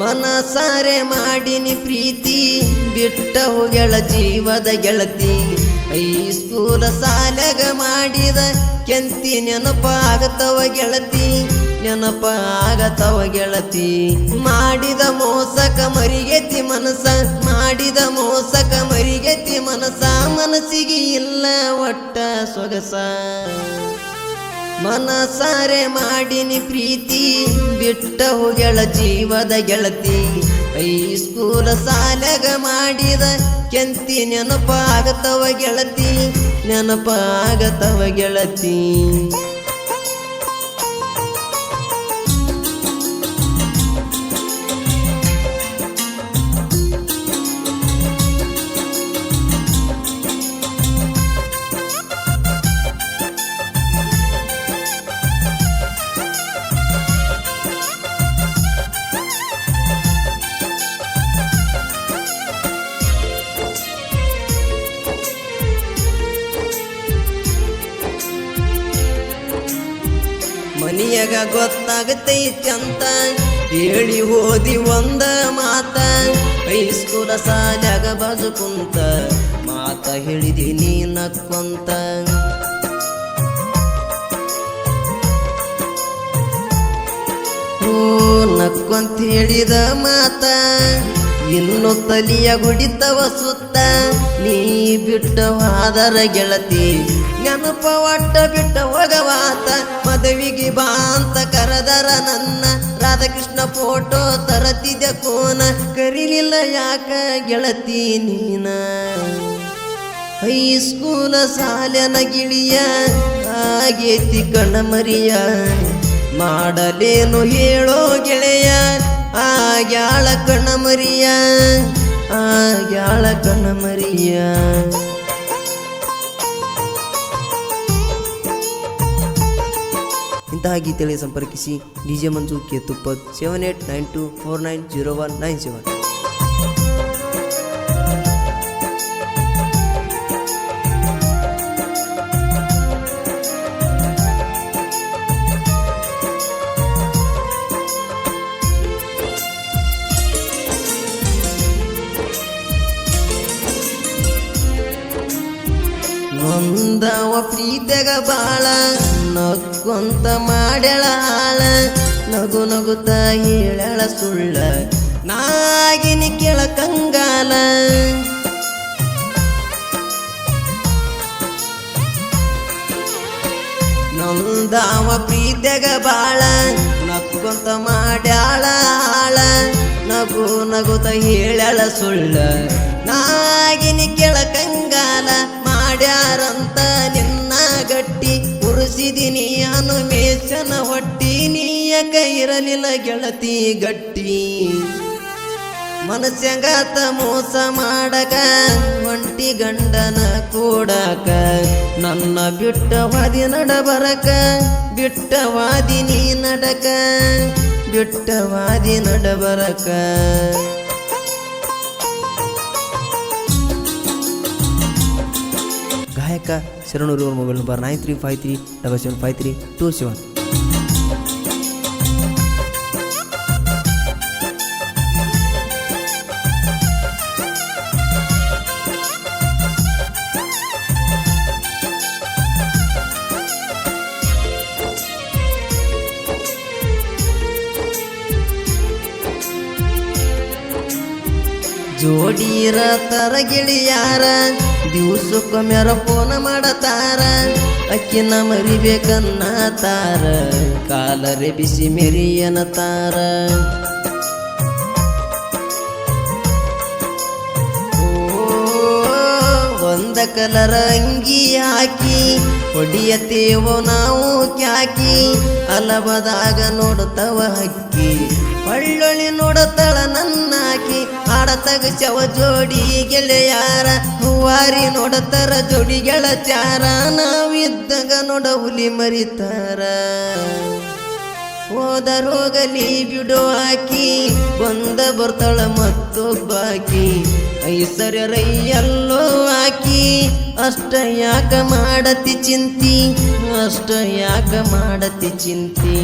ಮನಸಾರೆ ಮಾಡಿನಿ ಪ್ರೀತಿ ಬಿಟ್ಟ ಹೋಗ್ಯಾಳ ಜೀವದ ಗೆಳತಿ ಹೈಸ್ಕೂಲ ಸಾಲಾಗ ಮಾಡಿದ ಕೆಂತಿ ನೆನಪಾಗತವ ಗೆಳತಿ ನೆನಪಾಗತವ ಗೆಳತಿ ಮಾಡಿದ ಮೋಸಕ ಮರಿಗೆತಿ ಮನಸ ಮಾಡಿದ ಮೋಸಕ ಮರಿಗೆತಿ ಮನಸ ಮನಸ್ಸಿಗೆ ಇಲ್ಲ ಒಟ್ಟ ಸೊಗಸ ಮನಸಾರೆ ಮಾಡಿನಿ ಪ್ರೀತಿ ಬಿಟ್ಟ ಹೋಗ್ಯಾಳ ಜೀವದ ಗೆಳತಿ ಹೈಸ್ಕೂಲ ಸಾಲಾಗ ಮಾಡಿದ ಕೆಂತಿ ನೆನಪಾಗತವ ಗೆಳತಿ ನೆನಪಾಗತವ ಗೆಳತಿ ಮನಿಯಾಗ ಗೊತ್ತಾಗತೈತಂತ ಹೇಳಿ ಹೋದಿ ಒಂದ ಮಾತ ಹೈಸ್ಕೂಲ ಸಾಲಾಗ ಬಾಜು ಕುಂತ ಮಾತ ಹೇಳಿದಿ ನೀ ನಕ್ಕೊಂತ ನಕ್ಕೊಂತ ಹೇಳಿದ ಮಾತ ಇನ್ನು ತಲಿಯ ಗುಡಿತವ ಸುತ್ತ ನೀ ಬಿಟ್ಟ ಹೋದರ ಗೆಳತಿ ನೆನಪ ಒಟ್ಟ ಬಿಟ್ಟ ಹೋಗವಾತ ಮದುವಿಗೆ ಬಾ ಅಂತ ಕರೆದರ ನನ್ನ ರಾಧಾಕೃಷ್ಣ ಫೋಟೋ ತರತಿದ್ದ ಕೋನ ಕರಿಲಿಲ್ಲ ಯಾಕ ಗೆಳತಿ ನೀನ ಹೈಸ್ಕೂಲ ಸಾಲನ ಗಿಳಿಯ ಆಗೇತಿ ಕಣ್ಣಮರಿಯ ಮಾಡಲೇನು ಹೇಳೋ ಗೆಳೆಯ ಆಗ್ಯಾಳ ಕಣ್ಣಮರಿಯ ಆಗ್ಯಾಳ ಕಣ್ಣಮರಿಯ ಇಂತಹ ಗೀತೆಗಳಿಗೆ ಸಂಪರ್ಕಿಸಿ ಡಿಜೆ ಮಂಜು ಕೇತುಪ್ಪದ್ 7892490197. ನೊಂದವ ಪ್ರೀತೆಗ ಬಾಳ ನಕ್ಕೊಂತ ಮಾಡ್ಯಾಳ ಹಾಳ ನಗು ನಗುತ್ತ ಹೇಳಳ ಸುಳ್ಳ ನಾಗಿನಿ ಕೆಳಕಂಗಾಲ ನೊಂದವ ಪ್ರೀತೆಗ ಬಾಳ ನಕ್ಕೊಂತ ಮಾಡ್ಯಾಳ ಹಾಳ ನಗು ನಗುತ್ತ ಹೇಳಳ ಸುಳ್ಳ ನಾಗಿನಿ ಕೆಳಕಂಗಾಲ ಮಾಡ್ಯಾರಂತ ನಿನ್ನ ಗಟ್ಟಿ ಉರುಸಿದಿನಿ ಅನುಮೇಶನ ಹೊಟ್ಟಿ ನೀಯಕ ಇರಲಿಲ್ಲ ಗೆಳತಿ ಗಟ್ಟಿ ಮನಸ್ಸಂಗಾತ ಮೋಸ ಮಾಡಕ ಒಂಟಿ ಗಂಡನ ಕೂಡಕ ನನ್ನ ಬಿಟ್ಟವಾದಿ ನಡಬರಕ ಬಿಟ್ಟವಾದಿ ನೀ ನಡಕ ಬಿಟ್ಟವಾದಿ ನಡಬರಕ ಗಾಯಕ ಶರಣೂರು ಮೊಬೈಲ್ ನಂಬರ್ 9353775327. ಜೋಡಿರ ತರ ಗೆಳೆಯಾರ ದಿವ್ಸಕ್ಕೊಮ್ಮೆರ ಫೋನ್ ಮಾಡತಾರ ಅಕ್ಕಿನ ಮರಿಬೇಕನ್ನತಾರ ಕಾಲರೆ ಬಿಸಿ ಮೆರಿಯನತಾರ ಒಂದ ಕಲರ ಅಂಗಿ ಹಾಕಿ ಹೊಡಿಯತೇವೋ ನಾವು ಕ್ಯಾಕಿ ಅಲಬದಾಗ ನೋಡುತ್ತವ ಹಕ್ಕಿ ಒಳ್ಳೊಳ್ಳಿ ನೋಡತಳ ನನ್ನಾಕಿ ಆಡತಗ ಶವ ಜೋಡಿ ಗೆಳೆಯಾರ ಹೂವಾರಿ ನೋಡತರ ಜೋಡಿ ಗೆಳಚಾರ ನಾವಿದ್ದಾಗ ನೋಡ ಹುಲಿ ಮರಿತಾರ ಹೋದರೋಗಲಿ ಬಿಡೋ ಹಾಕಿ ಬಂದ ಬರ್ತಾಳ ಮತ್ತೊಬ್ಬಾಕಿ ಐಸರ್ಯರೈಯಲ್ಲೋ ಹಾಕಿ ಅಷ್ಟ ಯಾಕ ಮಾಡತಿ ಚಿಂತಿ ಅಷ್ಟ ಯಾಕ ಮಾಡತಿ ಚಿಂತಿ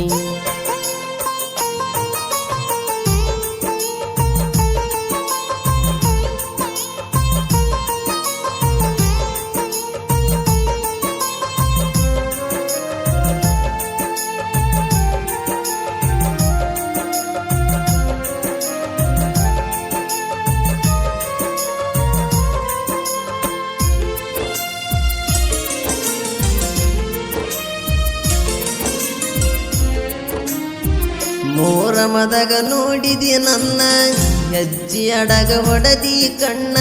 ಮೋರಮದಾಗ ನೋಡಿದಿ ನನ್ನ ಹೆಜ್ಜೆ ಅಡಗ ಹೊಡದಿ ಕಣ್ಣ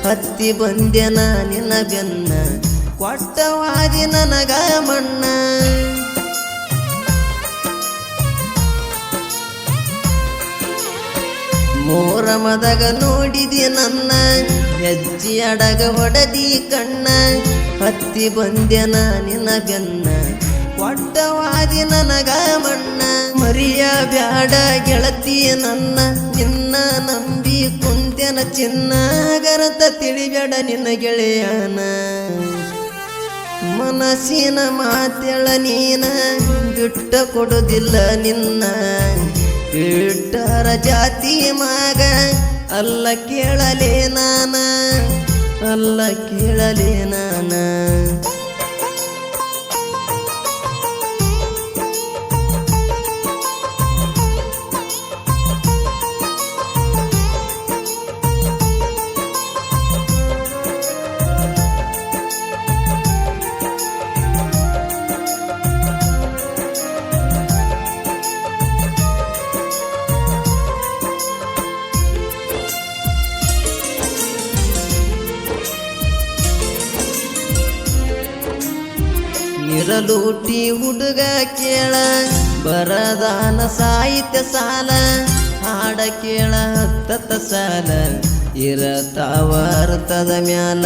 ಹತ್ತಿ ಬಂದೆನ ನಿನ್ನ ಬೆನ್ನ ಕೊಟ್ಟವಾದಿ ನನಗ ಮಣ್ಣ ಮೋರಮದಾಗ ನೋಡಿದಿ ನನ್ನ ಹೆಜ್ಜೆ ಅಡಗ ಹೊಡದಿ ಕಣ್ಣ ಹತ್ತಿ ಬಂದೆನ ನಿನ್ನ ಬೆನ್ನ ಕೊಟ್ಟವಾದಿ ನನಗ ಮಣ್ಣ ಮರಿಯ ಬ್ಯಾಡ ಗೆಳತಿ ನನ್ನ ನಿನ್ನ ನಂಬಿ ಕುಂತೆನ ಚಿನ್ನ ಗರತ ತಿಳಿಬೇಡ ನಿನ್ನ ಗೆಳೆಯನ ಮನಸ್ಸಿನ ಮಾತೆಳ ನೀನ ಬಿಟ್ಟ ಕೊಡುವುದಿಲ್ಲ ನಿನ್ನ ಬಿಟ್ಟರ ಜಾತಿ ಮಗ ಅಲ್ಲ ಕೇಳಲೇ ನಾನ ಅಲ್ಲ ಕೇಳಲೇ ನಾನ ಇರಲೂಟಿ ಹುಡುಗ ಕೇಳ ಬರದಾನ ಸಾಹಿತ್ಯ ಸಾಲ ಹಾಡ ಕೇಳ ಹತ್ತತ್ತ ಸಾಲ ಇರತಾವ ಅರ್ಥದ ಮ್ಯಾಲ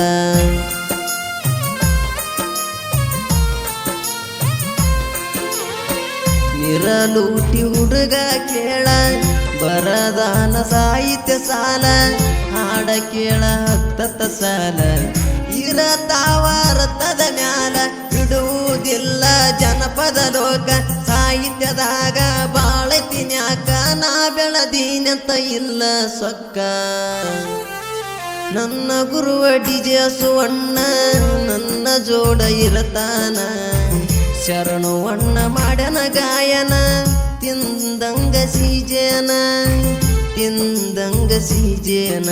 ಇರಲೂಟಿ ಹುಡುಗ ಕೇಳ ಬರದಾನ ಸಾಹಿತ್ಯ ಸಾಲ ಹಾಡ ಕೇಳ ಹತ್ತತ್ತ ಸಾಲ ಇರತಾವ ಅರ್ಥದ ಮ್ಯಾಲ ಬಿಡುವುದಿಲ್ಲ ಜನಪದ ಲೋಕ ಸಾಹಿತ್ಯದಾಗ ಬಾಳತಿನ್ಯಾಕ ನಾ ಬೆಳದೀನಂತ ಇಲ್ಲ ಸೊಕ್ಕ ನನ್ನ ಗುರುವ ಡಿಜೆ ಸುವಣ್ಣ ನನ್ನ ಜೋಡ ಇರತಾನ ಶರಣುವಣ್ಣ ಮಾಡನ ಗಾಯನ ತಿಂದಂಗ ಸೀಜೇನ ತಿಂದಂಗ ಸೀಜೇನ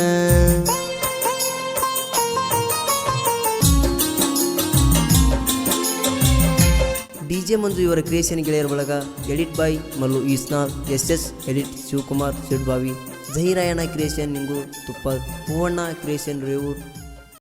ಡಿಜೆ ಮಂಜು ಇವರ ಕ್ರಿಯೇಷನ್ ಗೆಳೆಯರ ಬಳಗ ಎಡಿಟ್ ಬಾಯ್ ಮಲ್ಲು ಈಸ್ನಾಳ್ SS ಎಡಿಟ್ ಶಿವಕುಮಾರ್ ಸಿಡ್ಬಾವಿ ಜಹೀರಾಯಣ ಕ್ರಿಯೇಷನ್ ನಿಂಗು ತುಪ್ಪ ಹೂವಣ್ಣ ಕ್ರಿಯೇಷನ್ ರೇವೂರ್